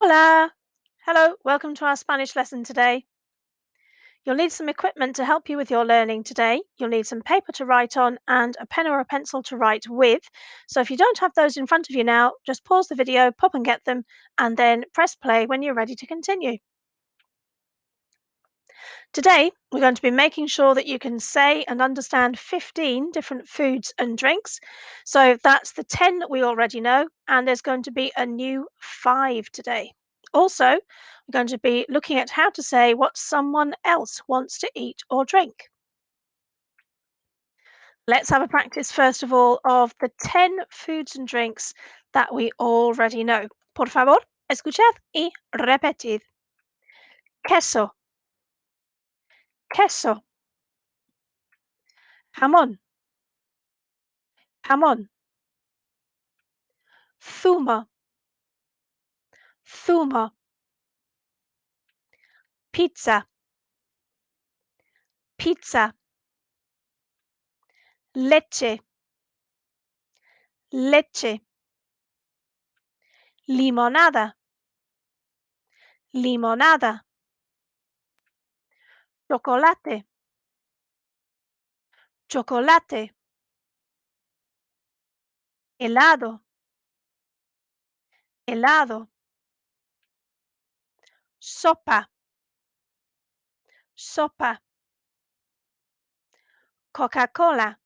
Hola! Hello, welcome to our Spanish lesson today. You'll need some equipment to help you with your learning today. You'll need some paper to write on and a pen or a pencil to write with. So if you don't have those in front of you now, just pause the video, pop and get them, and then press play when you're ready to continue. Today, we're going to be making sure that you can say and understand 15 different foods and drinks. So that's the 10 that we already know, and there's going to be a new 5 today. Also, we're going to be looking at how to say what someone else wants to eat or drink. Let's have a practice, first of all, of the 10 foods and drinks that we already know. Por favor, escuchad y repetid. Queso, queso, jamón, jamón, zumo, zumo, pizza, pizza, leche, leche, limonada, limonada, chocolate, chocolate, helado, helado, sopa, sopa, Coca-Cola,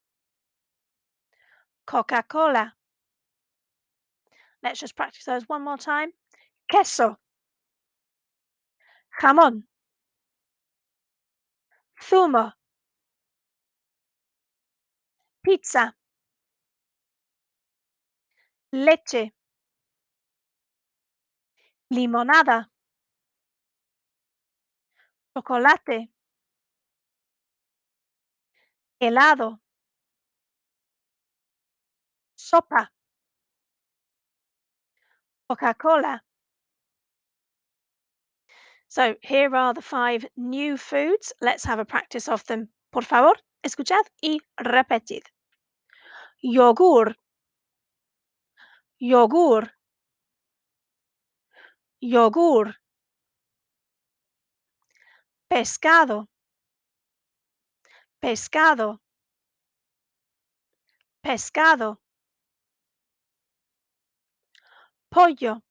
Coca-Cola. Let's just practice those one more time. Queso, jamón, zumo, pizza, leche, limonada, chocolate, helado, sopa, Coca-Cola. So here are the 5 new foods. Let's have a practice of them. Por favor, escuchad y repetid. Yogur, yogur, yogur. Pescado, pescado, pescado. Pollo,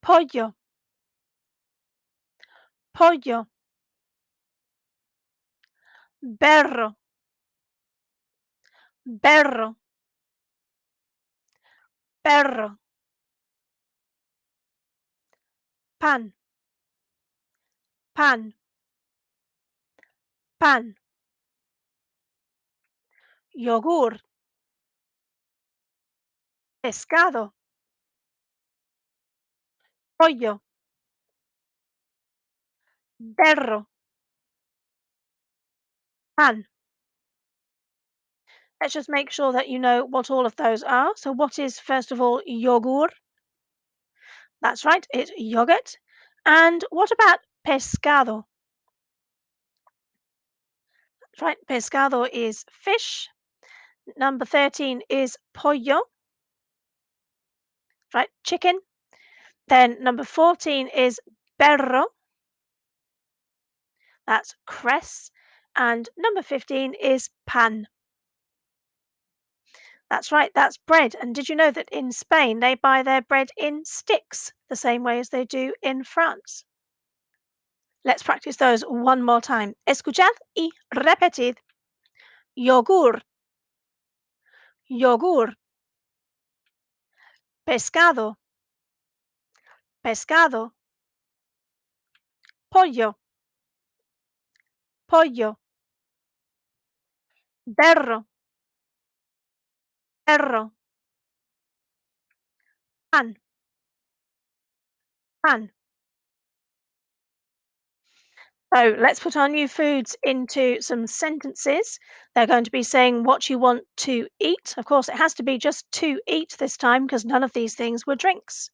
pollo, pollo. Berro, berro, perro. Pan, pan, pan. Yogur, pescado, pollo, berro, pan. Let's just make sure that you know what all of those are. So what is, first of all, yogur? That's right, it's yogurt. And what about pescado? That's right, pescado is fish. Number 13 is pollo, right, chicken. Then number 14 is perro, that's cress. And number 15 is pan. That's right, that's bread. And did you know that in Spain they buy their bread in sticks, the same way as they do in France? Let's practice those one more time. Escuchad y repetid. Yogur, yogur. Pescado, pescado. Pollo, pollo. Perro, perro. Pan, pan. So let's put our new foods into some sentences. They're going to be saying what you want to eat. Of course, it has to be just to eat this time because none of these things were drinks.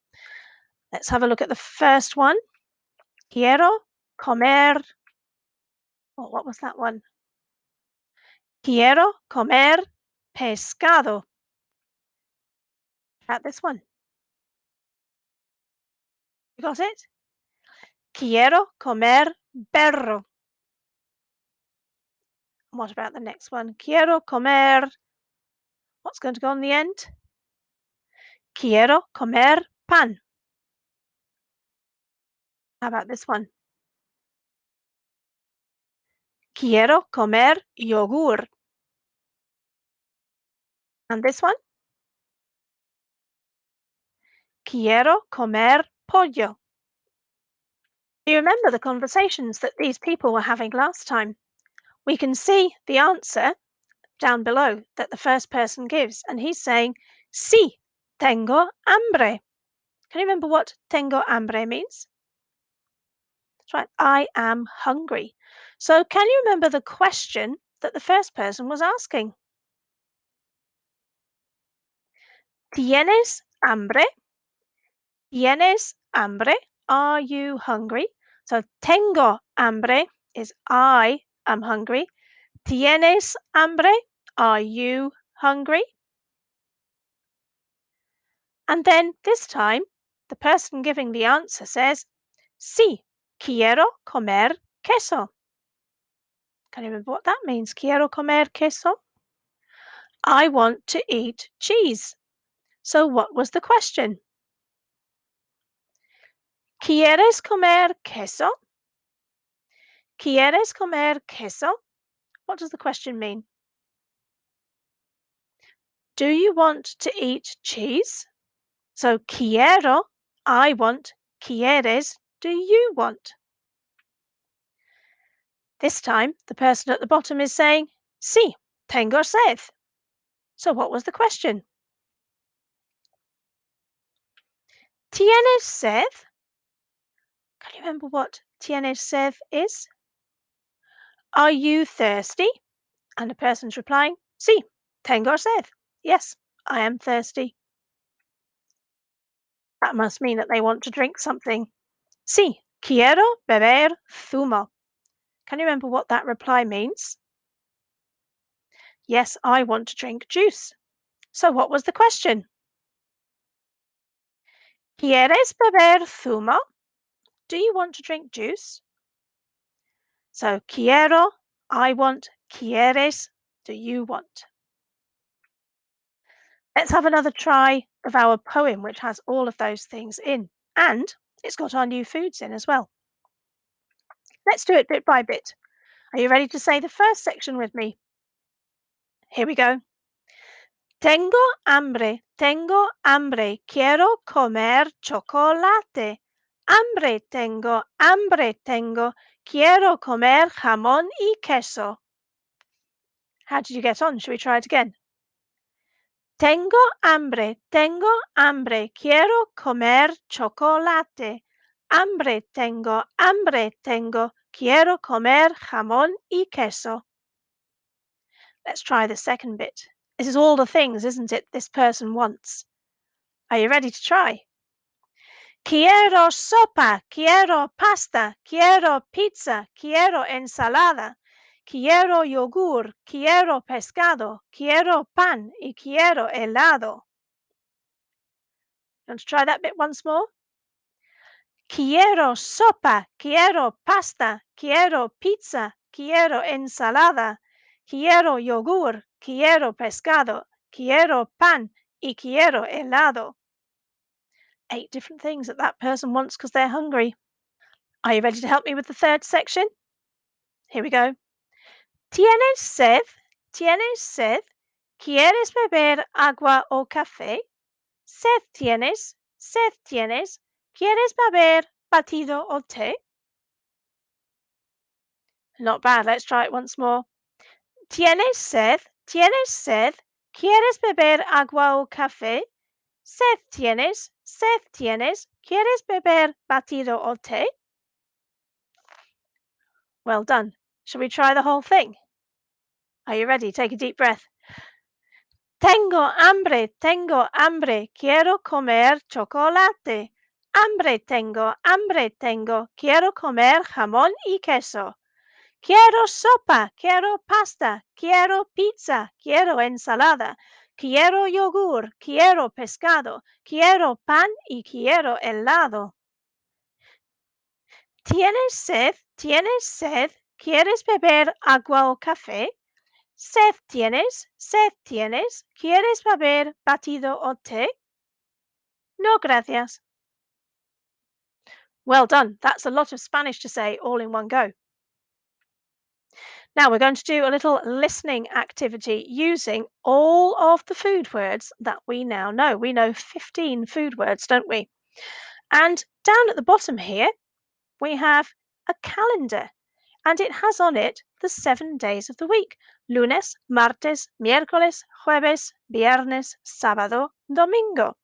Let's have a look at the first one. Quiero comer. Oh, what was that one? Quiero comer pescado. At this one. You got it? Quiero comer perro. What about the next one? Quiero comer. What's going to go on the end? Quiero comer pan. How about this one? Quiero comer yogur. And this one? Quiero comer pollo. Do you remember the conversations that these people were having last time? We can see the answer down below that the first person gives, and he's saying, Sí, tengo hambre. Can you remember what tengo hambre means? That's right, I am hungry. So, can you remember the question that the first person was asking? ¿Tienes hambre? ¿Tienes hambre? Are you hungry? So, tengo hambre is I am hungry. ¿Tienes hambre? Are you hungry? And then this time, the person giving the answer says, Sí, quiero comer queso. Can you remember what that means? Quiero comer queso? I want to eat cheese. So what was the question? ¿Quieres comer queso? ¿Quieres comer queso? What does the question mean? Do you want to eat cheese? So quiero, I want. ¿Quieres, do you want? This time, the person at the bottom is saying, Sí, tengo sed. So what was the question? ¿Tienes sed? Can you remember what tienes sed is? Are you thirsty? And the person's replying, Sí, tengo sed. Yes, I am thirsty. That must mean that they want to drink something. Sí, quiero beber zumo. Can you remember what that reply means? Yes, I want to drink juice. So what was the question? ¿Quieres beber zumo? Do you want to drink juice? So quiero, I want. ¿Quieres, do you want? Let's have another try of our poem, which has all of those things in. And it's got our new foods in as well. Let's do it bit by bit. Are you ready to say the first section with me? Here we go. Tengo hambre, quiero comer chocolate. Hambre tengo, quiero comer jamón y queso. How did you get on? Shall we try it again? Tengo hambre, quiero comer chocolate. Hambre tengo, quiero comer jamón y queso. Let's try the second bit. This is all the things, isn't it, this person wants. Are you ready to try? Quiero sopa, quiero pasta, quiero pizza, quiero ensalada, quiero yogur, quiero pescado, quiero pan y quiero helado. Want to try that bit once more? Quiero sopa, quiero pasta, quiero pizza, quiero ensalada, quiero yogur, quiero pescado, quiero pan y quiero helado. 8 different things that that person wants because they're hungry. Are you ready to help me with the third section? Here we go. ¿Tienes sed? ¿Tienes sed? ¿Quieres beber agua o café? Sed tienes, sed tienes. ¿Quieres beber batido o té? Not bad. Let's try it once more. ¿Tienes sed? ¿Tienes sed? ¿Quieres beber agua o café? Sed tienes, sed tienes. ¿Quieres beber batido o té? Well done. Shall we try the whole thing? Are you ready? Take a deep breath. Tengo hambre, quiero comer chocolate. Hambre tengo, quiero comer jamón y queso. Quiero sopa, quiero pasta, quiero pizza, quiero ensalada, quiero yogur, quiero pescado, quiero pan y quiero helado. ¿Tienes sed? ¿Tienes sed? ¿Quieres beber agua o café? Sed tienes? Sed tienes? ¿Quieres beber batido o té? No, gracias. Well done. That's a lot of Spanish to say all in one go. Now we're going to do a little listening activity using all of the food words that we now know. We know 15 food words, don't we? And down at the bottom here, we have a calendar and it has on it the 7 days of the week: lunes, martes, miércoles, jueves, viernes, sábado, domingo.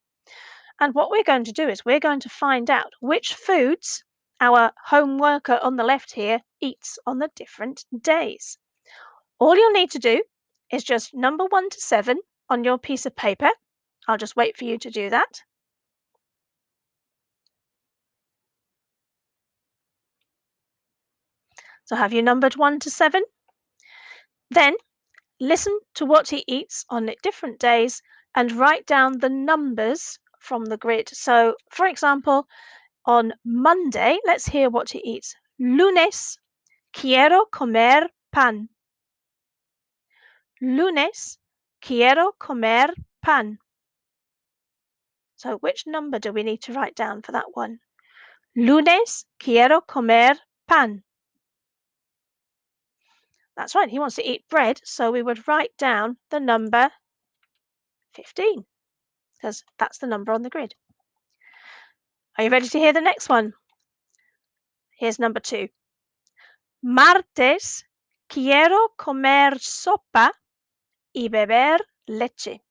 And what we're going to do is we're going to find out which foods our home worker on the left here eats on the different days. All you'll need to do is just number 1 to 7 on your piece of paper. I'll just wait for you to do that. So have you numbered 1 to 7? Then listen to what he eats on different days and write down the numbers from the grid. So, for example, on Monday, let's hear what he eats. Lunes, quiero comer pan. Lunes, quiero comer pan. So, which number do we need to write down for that one? Lunes, quiero comer pan. That's right, he wants to eat bread, so we would write down the number 15 because that's the number on the grid. Are you ready to hear the next one? Here's number 2. Martes, quiero comer sopa y beber leche.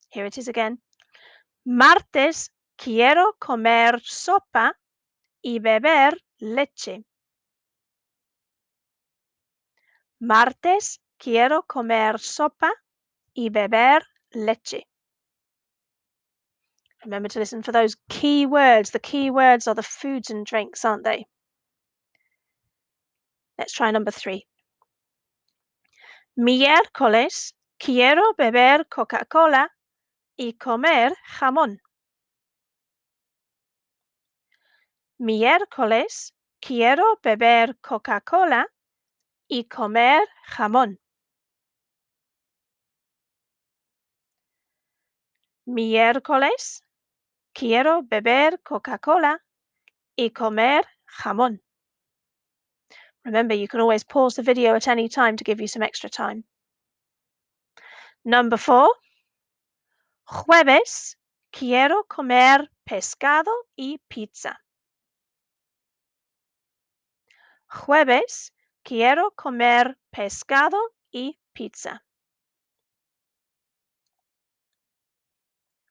Here it is again. Martes, quiero comer sopa y beber leche. Martes, quiero comer sopa y beber leche. Remember to listen for those key words. The key words are the foods and drinks, aren't they? Let's try number 3. Miércoles, quiero beber Coca-Cola y comer jamón. Miércoles, quiero beber Coca-Cola y comer jamón. Miércoles, quiero beber Coca-Cola y comer jamón. Remember, you can always pause the video at any time to give you some extra time. Number 4. Jueves, quiero comer pescado y pizza. Jueves, quiero comer pescado y pizza.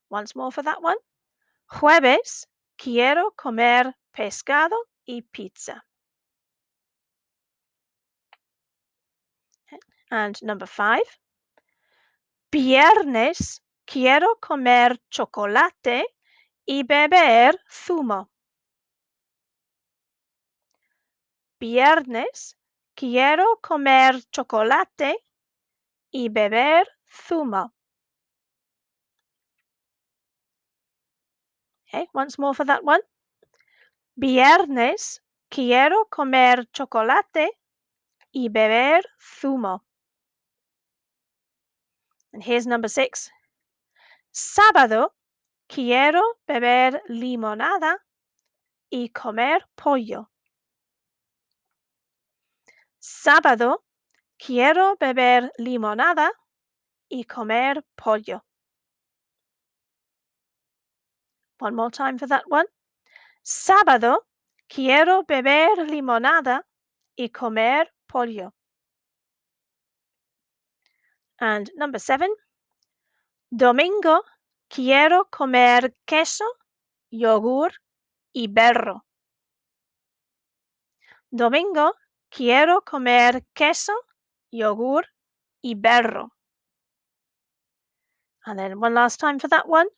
Once more for that one. Jueves, quiero comer pescado y pizza. And number 5. Viernes, quiero comer chocolate y beber zumo. Viernes, quiero comer chocolate y beber zumo. Okay, once more for that one. Viernes, quiero comer chocolate y beber zumo. And here's number 6. Sábado, quiero beber limonada y comer pollo. Sábado, quiero beber limonada y comer pollo. One more time for that one. Sábado, quiero beber limonada y comer pollo. And number 7. Domingo, quiero comer queso, yogur y berro. Domingo, quiero comer queso, yogur y berro. And then one last time for that one.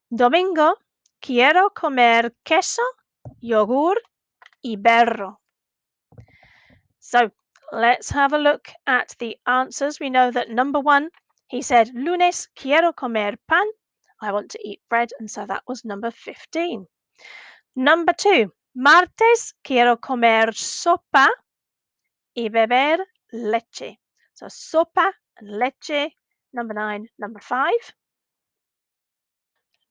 Domingo, quiero comer queso, yogur y berro. So let's have a look at the answers. We know that number 1, he said, lunes, quiero comer pan. I want to eat bread, and so that was number 15. Number 2, Martes, quiero comer sopa y beber leche. So sopa and leche, number 9. Number 5.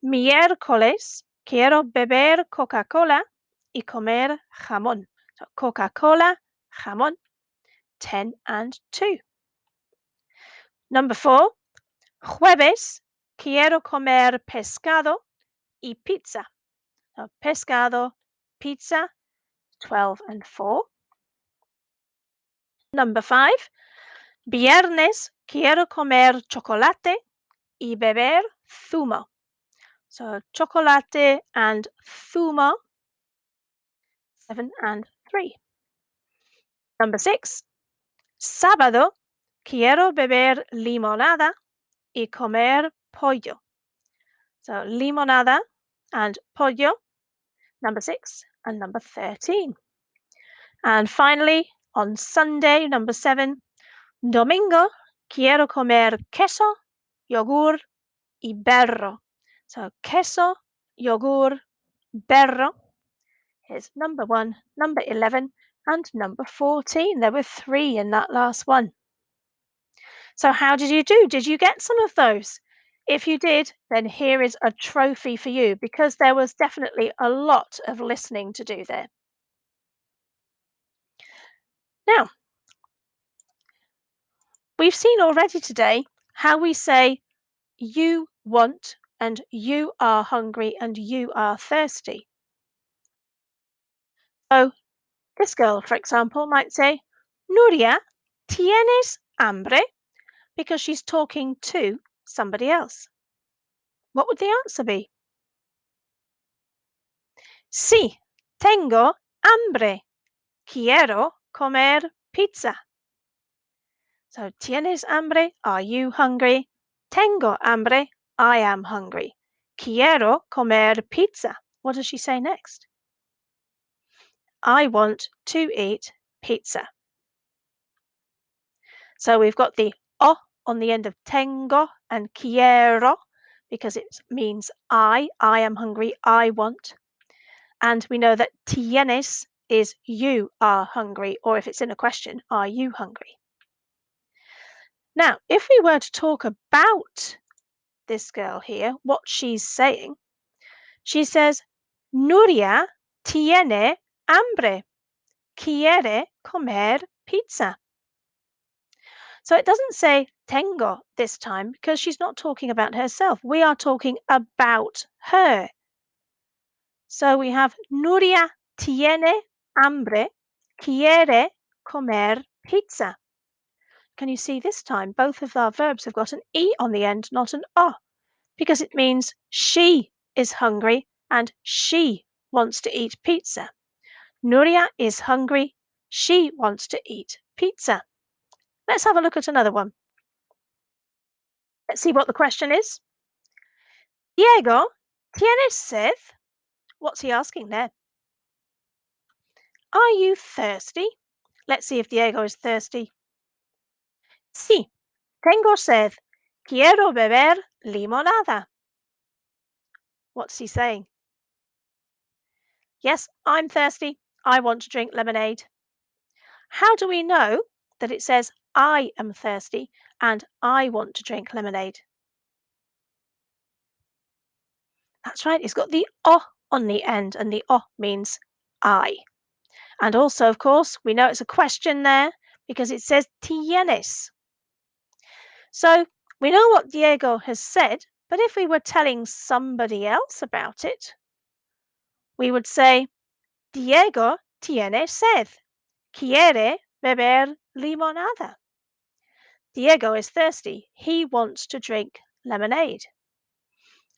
Miércoles, quiero beber Coca-Cola y comer jamón. So Coca-Cola, jamón, 10 and 2. Number 4. Jueves, quiero comer pescado y pizza. So pescado, pizza, 12 and 4. Number 5. Viernes, quiero comer chocolate y beber zumo. So chocolate and zumo, 7 and 3. Number 6. Sábado, quiero beber limonada y comer pollo. So limonada and pollo, number 6 and number 13. And finally, on Sunday, number 7, domingo, quiero comer queso, yogur y berro. So queso, yogur, berro is number 1, number 11, and number 14. There were 3 in that last one. So how did you do? Did you get some of those? If you did, then here is a trophy for you because there was definitely a lot of listening to do there. Now, we've seen already today how we say you want and you are hungry and you are thirsty. So this girl, for example, might say, Nuria, ¿tienes hambre? Because she's talking to somebody else. What would the answer be? Sí, tengo hambre. Quiero comer pizza. So, ¿tienes hambre? Are you hungry? Tengo hambre. I am hungry. Quiero comer pizza. What does she say next? I want to eat pizza. So we've got the o on the end of tengo and quiero because it means I am hungry, I want. And we know that tienes is you are hungry, or if it's in a question, are you hungry? Now, if we were to talk about this girl here, what she's saying, she says, Nuria tiene hambre, quiere comer pizza. So it doesn't say tengo this time because she's not talking about herself. We are talking about her. So we have Nuria tiene hambre, quiere comer pizza. Can you see this time both of our verbs have got an E on the end, not an O, because it means she is hungry and she wants to eat pizza. Nuria is hungry. She wants to eat pizza. Let's have a look at another one. Let's see what the question is. Diego, ¿tienes sed? What's he asking there? Are you thirsty? Let's see if Diego is thirsty. Sí, tengo sed. Quiero beber limonada. What's he saying? Yes, I'm thirsty. I want to drink lemonade. How do we know that it says I am thirsty and I want to drink lemonade? That's right, it's got the O on the end, and the O means I. And also, of course, we know it's a question there because it says tienes. So we know what Diego has said, but if we were telling somebody else about it, we would say, Diego tiene sed. Quiere beber limonada. Diego is thirsty. He wants to drink lemonade.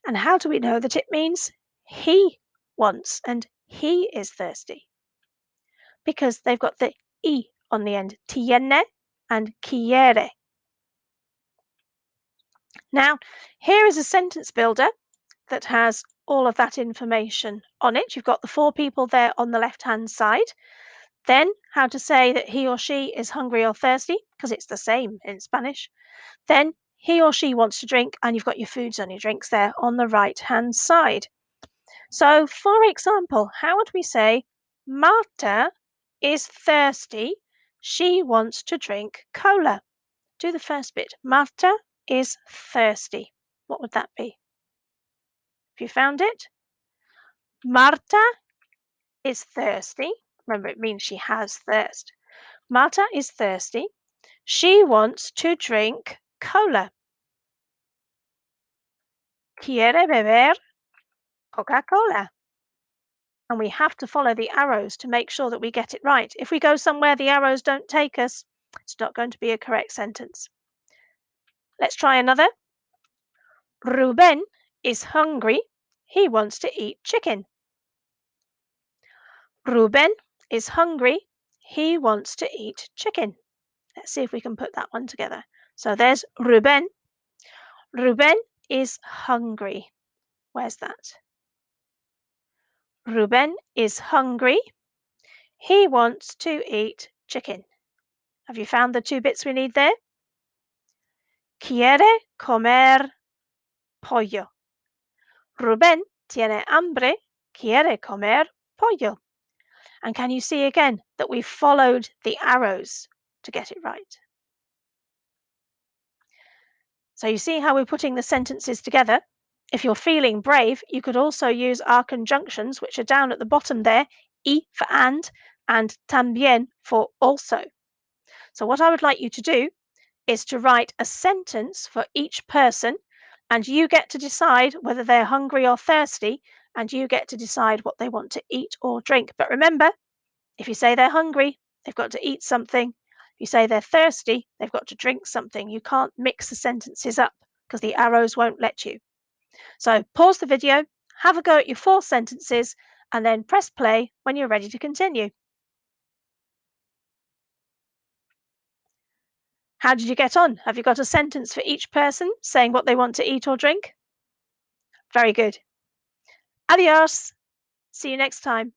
And how do we know that it means he wants and he is thirsty? Because they've got the E on the end, tiene and quiere. Now, here is a sentence builder that has all of that information on it. You've got the 4 people there on the left-hand side. Then how to say that he or she is hungry or thirsty, because it's the same in Spanish. Then he or she wants to drink, and you've got your foods and your drinks there on the right-hand side. So, for example, how would we say, Marta is thirsty. She wants to drink cola. Do the first bit. Marta is thirsty. What would that be? Have you found it? Marta is thirsty. Remember, it means she has thirst. Marta is thirsty. She wants to drink cola. Quiere beber Coca-Cola. And we have to follow the arrows to make sure that we get it right. If we go somewhere the arrows don't take us, it's not going to be a correct sentence. Let's try another. Ruben is hungry. He wants to eat chicken. Ruben is hungry. He wants to eat chicken. Let's see if we can put that one together. So there's Ruben. Ruben is hungry. Where's that? Ruben is hungry. He wants to eat chicken. Have you found the two bits we need there? Quiere comer pollo. Ruben tiene hambre. Quiere comer pollo. And can you see again that we followed the arrows to get it right? So you see how we're putting the sentences together? If you're feeling brave, you could also use our conjunctions, which are down at the bottom there, y for and también for also. So what I would like you to do is to write a sentence for each person, and you get to decide whether they're hungry or thirsty, and you get to decide what they want to eat or drink. But remember, if you say they're hungry, they've got to eat something. If you say they're thirsty, they've got to drink something. You can't mix the sentences up because the arrows won't let you. So pause the video, have a go at your 4 sentences, and then press play when you're ready to continue. How did you get on? Have you got a sentence for each person saying what they want to eat or drink? Very good. Adios. See you next time.